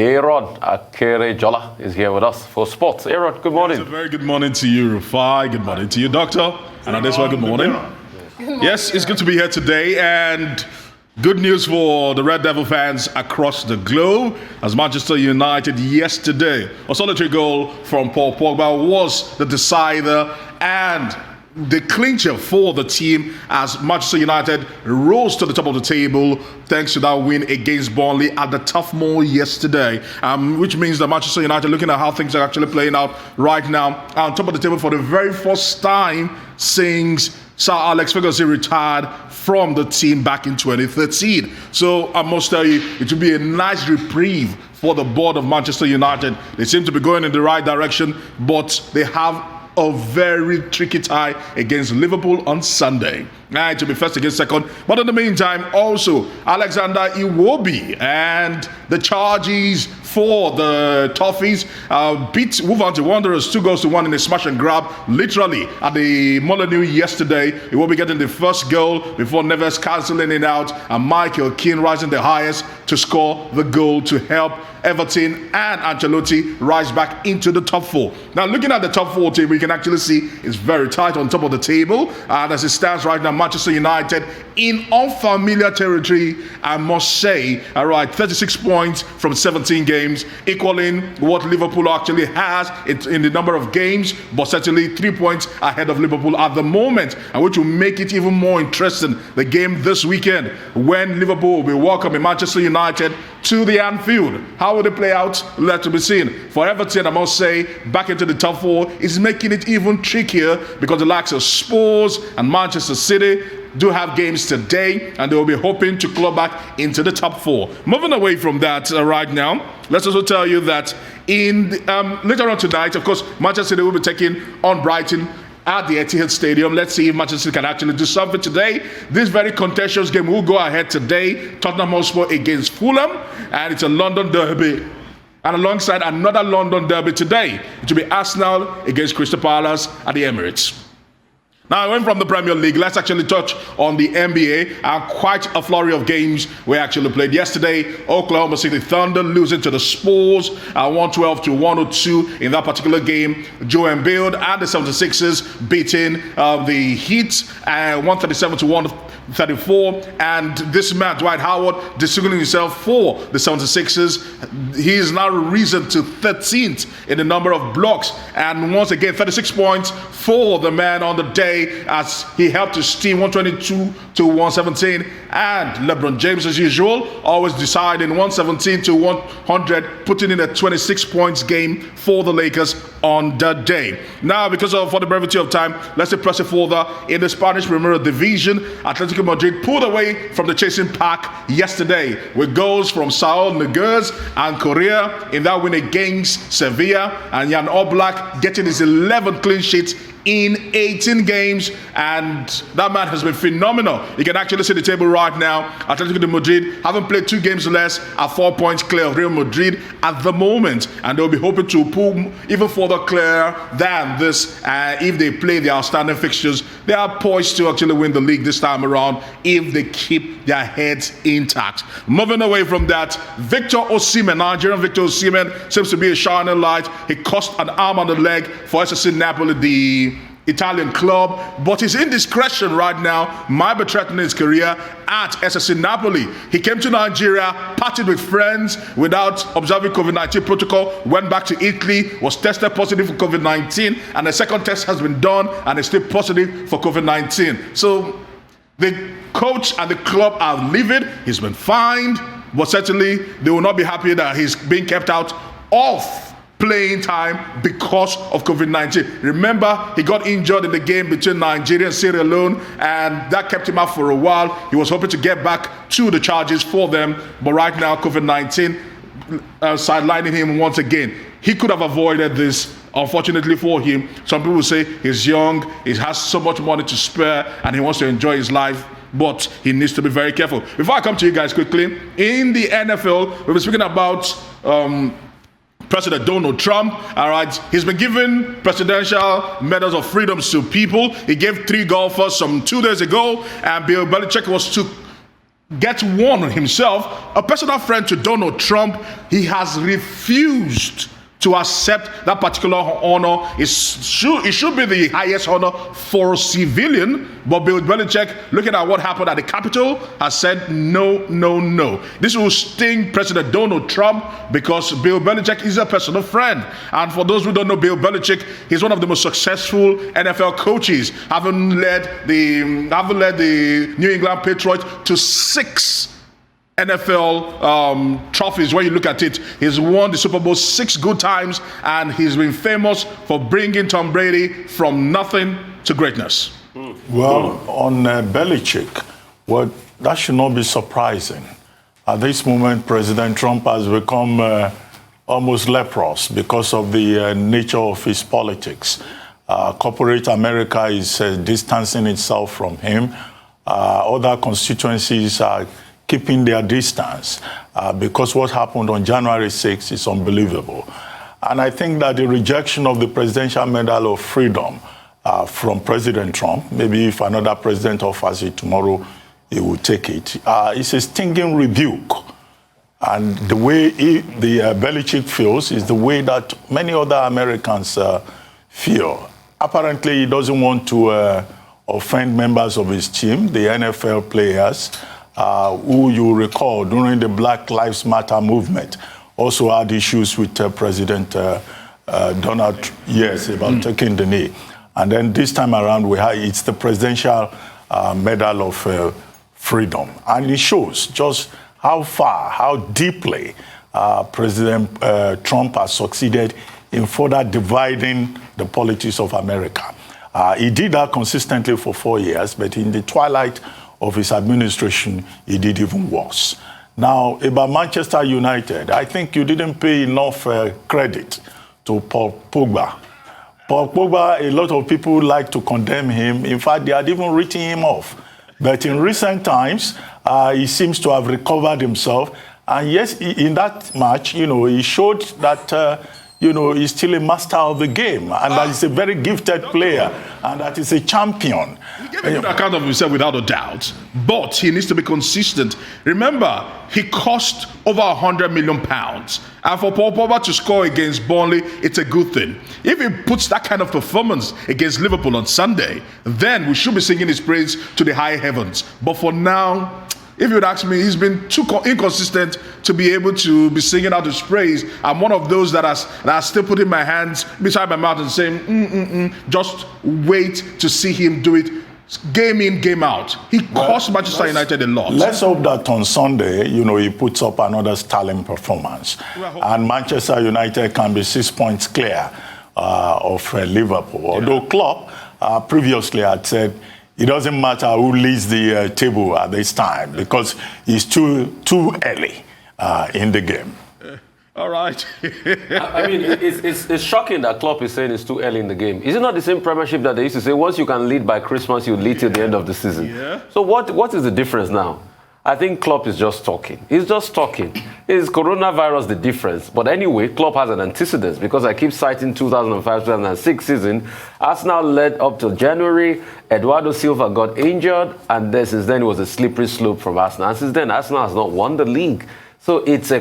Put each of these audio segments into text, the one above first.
Aron Akerejola is here with us for sports. Aron, good morning. Yes, a very good morning to you, Rufai. Good morning to you, Doctor. And on this one, good morning. Yes, it's good to be here today, and good news for the Red Devil fans across the globe, as Manchester United yesterday, a solitary goal from Paul Pogba was the decider and the clincher for the team as Manchester United rose to the top of the table thanks to that win against Burnley at the Turf Moor yesterday, which means that Manchester United, looking at how things are actually playing out right now, are on top of the table for the very first time since Sir Alex Ferguson retired from the team back in 2013. So I must tell you, it will be a nice reprieve for the board of Manchester United. They seem to be going in the right direction, but they have a very tricky tie against Liverpool on Sunday. To be first against second. But in the meantime, also, Alexander Iwobi and the charges for the Toffees beat Wolverhampton Wanderers 2-1 in a smash and grab, literally, at the Molineux yesterday. Iwobi getting the first goal before Neves cancelling it out, and Michael Keane rising the highest to score the goal to help Everton and Ancelotti rise back into the top four. Now, looking at the top four team, we can actually see it's very tight on top of the table. And as it stands right now, Manchester United in unfamiliar territory, I must say. All right, 36 points from 17 games, equaling what Liverpool actually has in the number of games, but certainly 3 points ahead of Liverpool at the moment, and which will make it even more interesting, the game this weekend, when Liverpool will be welcoming Manchester United to the Anfield. How will it play out? Let to be seen. For Everton, I must say, back into the top four is making it even trickier because the likes of Spurs and Manchester City do have games today, and they will be hoping to claw back into the top four. Moving away from that right now, let's also tell you that in later on tonight, of course, Manchester City will be taking on Brighton at the Etihad Stadium. Let's see if Manchester City can actually do something today. This very contentious game will go ahead today. Tottenham Hotspur against Fulham, and it's a London derby. And alongside another London derby today, it will be Arsenal against Crystal Palace at the Emirates. Now, I went from the Premier League. Let's actually touch on the NBA. Quite a flurry of games were actually played yesterday. Oklahoma City Thunder losing to the Spurs 112-102 in that particular game. Joel Embiid and the 76ers beating the Heat 137-134. And this man, Dwight Howard, distinguishing himself for the 76ers. He is now risen to 13th in the number of blocks. And once again, 36 points for the man on the day, as he helped his team 122-117, and Lebron James, as usual, always deciding 117-100, putting in a 26 points game for the Lakers on that day. Now, for the brevity of time, let's press it further in the Spanish Primera Division. Atletico Madrid pulled away from the chasing pack yesterday with goals from Saúl Ñíguez and Correa in that win against Sevilla, and Jan Oblak getting his 11th clean sheet in 18 games, and that man has been phenomenal. You can actually see the table right now. Atletico de Madrid haven't played 2 games less, are 4 points clear of Real Madrid at the moment, and they'll be hoping to pull even further clear than this if they play their outstanding fixtures. They are poised to actually win the league this time around if they keep their heads intact. Moving away from that, Victor Osimhen, Nigerian Victor Osimhen, seems to be a shining light. He cost an arm on the leg for SSC Napoli, the Italian club, but his indiscretion right now might be threatening his career at SSC Napoli. He came to Nigeria, partied with friends without observing COVID-19 protocol, went back to Italy, was tested positive for COVID-19, and the second test has been done and is still positive for COVID-19. So the coach and the club are livid. He's been fined, but certainly they will not be happy that he's being kept out of playing time because of COVID-19. Remember, he got injured in the game between Nigeria and Sierra Leone, and that kept him out for a while. He was hoping to get back to the charges for them, but right now COVID-19 sidelining him once again. He could have avoided this. Unfortunately for him, some people say he's young, he has so much money to spare, and he wants to enjoy his life, but he needs to be very careful. Before I come to you guys quickly, in the NFL, we'll be speaking about President Donald Trump. All right, he's been giving presidential medals of freedoms to people. He gave 3 golfers some 2 days ago, and Bill Belichick was to gets one himself, a personal friend to Donald Trump, he has refused to accept that particular honor. It should be the highest honor for a civilian, but Bill Belichick, looking at what happened at the Capitol, has said no, no, no. This will sting President Donald Trump because Bill Belichick is a personal friend. And for those who don't know Bill Belichick, he's one of the most successful NFL coaches, having led the New England Patriots to 6 NFL trophies. When you look at it, he's won the Super Bowl 6 good times, and he's been famous for bringing Tom Brady from nothing to greatness. Well, on Belichick, well, that should not be surprising. At this moment, President Trump has become almost leprous because of the nature of his politics. Corporate America is distancing itself from him. Other constituencies are keeping their distance because what happened on January 6th is unbelievable. And I think that the rejection of the Presidential Medal of Freedom from President Trump, maybe if another president offers it tomorrow, he will take it. It's a stinging rebuke. And the way the Belichick feels is the way that many other Americans feel. Apparently, he doesn't want to offend members of his team, the NFL players, who you recall during the Black Lives Matter movement also had issues with President Donald, yes, about taking the knee. And then this time around, it's the Presidential Medal of Freedom. And it shows just how far, how deeply President Trump has succeeded in further dividing the politics of America. He did that consistently for 4 years, but in the twilight of his administration, he did even worse. Now, about Manchester United, I think you didn't pay enough credit to Paul Pogba. Paul Pogba, a lot of people like to condemn him. In fact, they had even written him off. But in recent times, he seems to have recovered himself. And yes, in that match, he showed that he's still a master of the game, and that he's a very gifted player, and that he's a champion. He gave a good account of himself without a doubt, but he needs to be consistent. Remember, he cost over £100 million, and for Paul Pogba to score against Burnley, it's a good thing. If he puts that kind of performance against Liverpool on Sunday, then we should be singing his praise to the high heavens. But for now, if you would ask me, he's been too inconsistent to be able to be singing out his praise. I'm one of those that are still putting my hands beside my mouth and saying, just wait to see him do it game in, game out. He cost Manchester United a lot. Let's hope that on Sunday, he puts up another sterling performance. And Manchester United can be 6 points clear of Liverpool. Although Klopp previously had said, it doesn't matter who leads the table at this time because it's too early in the game. All right. I mean, it's shocking that Klopp is saying it's too early in the game. Is it not the same Premiership that they used to say, once you can lead by Christmas, you lead till the end of the season? Yeah. So what is the difference now? I think Klopp is just talking. He's just talking. Is coronavirus the difference? But anyway, Klopp has an antecedent because I keep citing 2005-2006 season. Arsenal led up till January. Eduardo Silva got injured, and then since then it was a slippery slope from Arsenal. And since then, Arsenal has not won the league. So it's a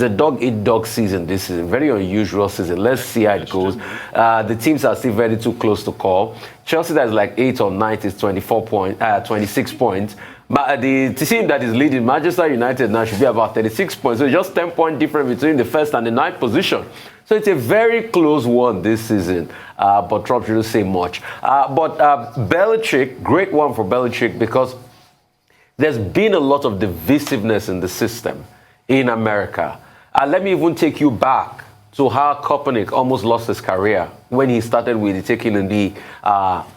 dog-eat-dog season this season. Very unusual season. Let's see how it goes. The teams are still very too close to call. Chelsea that is like 8 or 9 is 26 points. But the team that is leading, Manchester United, now should be about 36 points. So it's just 10-point difference between the first and the ninth position. So it's a very close one this season. But Trump shouldn't say much. But Belichick, great one for Belichick because there's been a lot of divisiveness in the system in America. Let me even take you back to how Kaepernick almost lost his career when he started with taking in the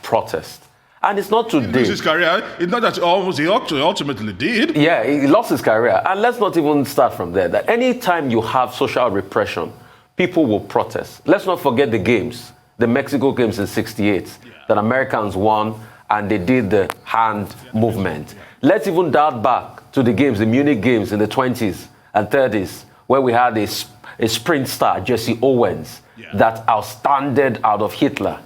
protest. And it's not today. He lost his career. It's not that he ultimately did. Yeah, he lost his career. And let's not even start from there. That anytime you have social repression, people will protest. Let's not forget the games, the Mexico games in '68, that Americans won and they did the hand movement. Let's even dial back to the games, the Munich games in the 20s and 30s, where we had a sprint star, Jesse Owens, that outstanded out of Hitler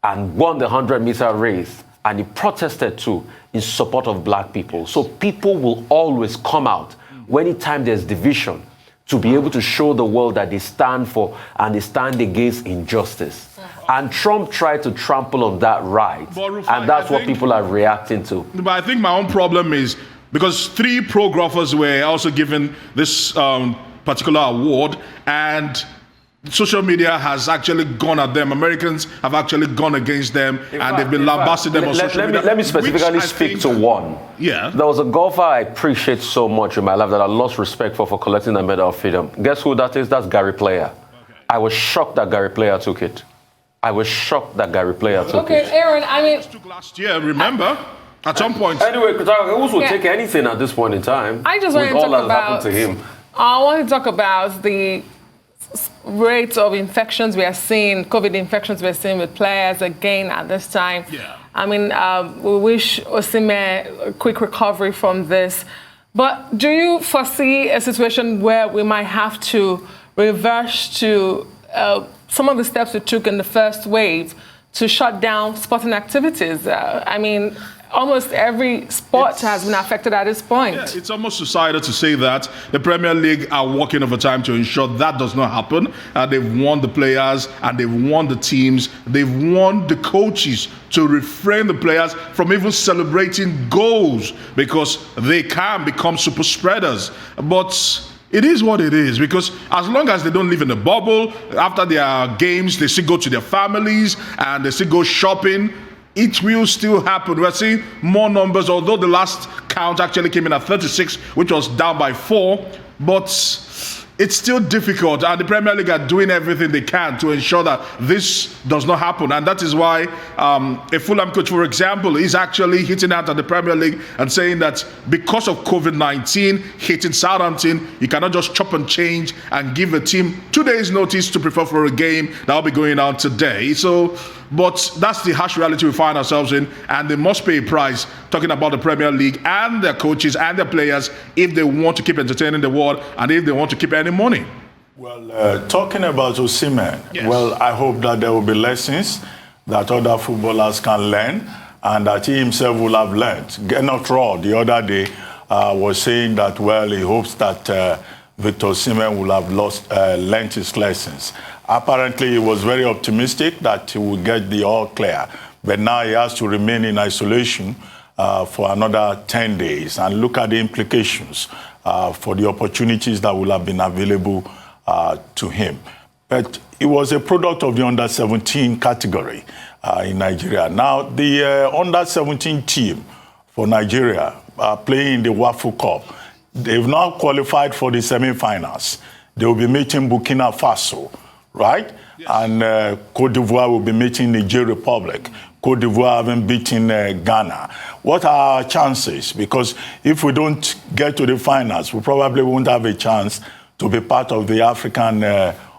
and won the 100-meter race and he protested too in support of black people. So people will always come out anytime there's division to be able to show the world that they stand for and they stand against injustice. And Trump tried to trample on that right, and that's what people are reacting to. But I think my own problem is because 3 pro-golfers were also given this particular award, and social media has actually gone at them. Americans have actually gone against them, and they've been lambasting them on social media. Let me specifically speak to one. Yeah. There was a golfer I appreciate so much in my life that I lost respect for collecting the Medal of Freedom. Guess who that is? That's Gary Player. Okay. I was shocked that Gary Player took it. Okay, Aaron, I mean... Took last year, remember? At some point. Anyway, Kutaka will take anything at this point in time. I just want to talk about... I want to talk about the rates of infections we are seeing, COVID infections we're seeing with players again at this time. Yeah. I mean, we wish Osimhen a quick recovery from this. But do you foresee a situation where we might have to reverse to some of the steps we took in the first wave to shut down sporting activities? I mean, almost every sport has been affected at this point. Yeah, it's almost suicidal to say that. The Premier League are working overtime to ensure that does not happen. They've warned the players and they've warned the teams. They've warned the coaches to refrain the players from even celebrating goals because they can become super spreaders. But it is what it is, because as long as they don't live in a bubble, after their games, they still go to their families and they still go shopping. It will still happen. We're seeing more numbers, although the last count actually came in at 36, which was down by 4. But it's still difficult, and the Premier League are doing everything they can to ensure that this does not happen. And that is why a Fulham coach, for example, is actually hitting out at the Premier League and saying that because of COVID-19 hitting Southampton, you cannot just chop and change and give a team 2 days notice to prepare for a game that will be going on today. But that's the harsh reality we find ourselves in, and they must pay a price, talking about the Premier League and their coaches and their players, if they want to keep entertaining the world and if they want to keep any money. Well, talking about Osimhen, yes. Well, I hope that there will be lessons that other footballers can learn and that he himself will have learned. Gernot Rohr the other day was saying that, well, he hopes that Victor Osimhen will have learned his lessons. Apparently, he was very optimistic that he would get the all clear, but now he has to remain in isolation for another 10 days and look at the implications for the opportunities that will have been available to him. But he was a product of the under-17 category in Nigeria. Now, the under-17 team for Nigeria playing in the Wafu Cup, they've now qualified for the semi-finals. They will be meeting Burkina Faso, right? Yes. And Cote d'Ivoire will be meeting Niger Republic. Cote d'Ivoire haven't beaten Ghana. What are our chances? Because if we don't get to the finals, we probably won't have a chance to be part of the African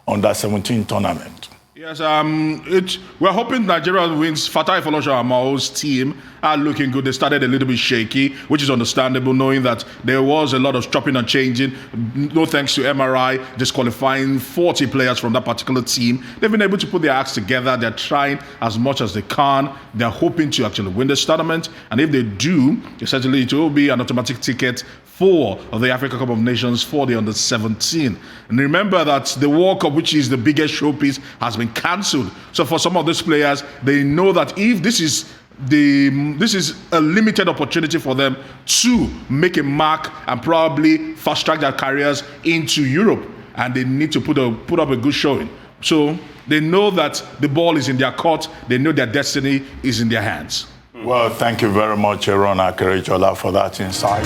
under-17 tournament. Yes, we're hoping Nigeria wins. Fatai Folosho Amao's team are looking good. They started a little bit shaky, which is understandable, knowing that there was a lot of chopping and changing. No thanks to MRI disqualifying 40 players from that particular team. They've been able to put their acts together. They're trying as much as they can. They're hoping to actually win this tournament. And if they do, essentially it will be an automatic ticket for the Africa Cup of Nations for the under-17. And remember that the World Cup, which is the biggest showpiece, has been cancelled. So for some of these players, they know that if this is a limited opportunity for them to make a mark and probably fast-track their careers into Europe, and they need to put up a good showing. So they know that the ball is in their court. They know their destiny is in their hands. Well, thank you very much, Aron Akerejola, for that insight.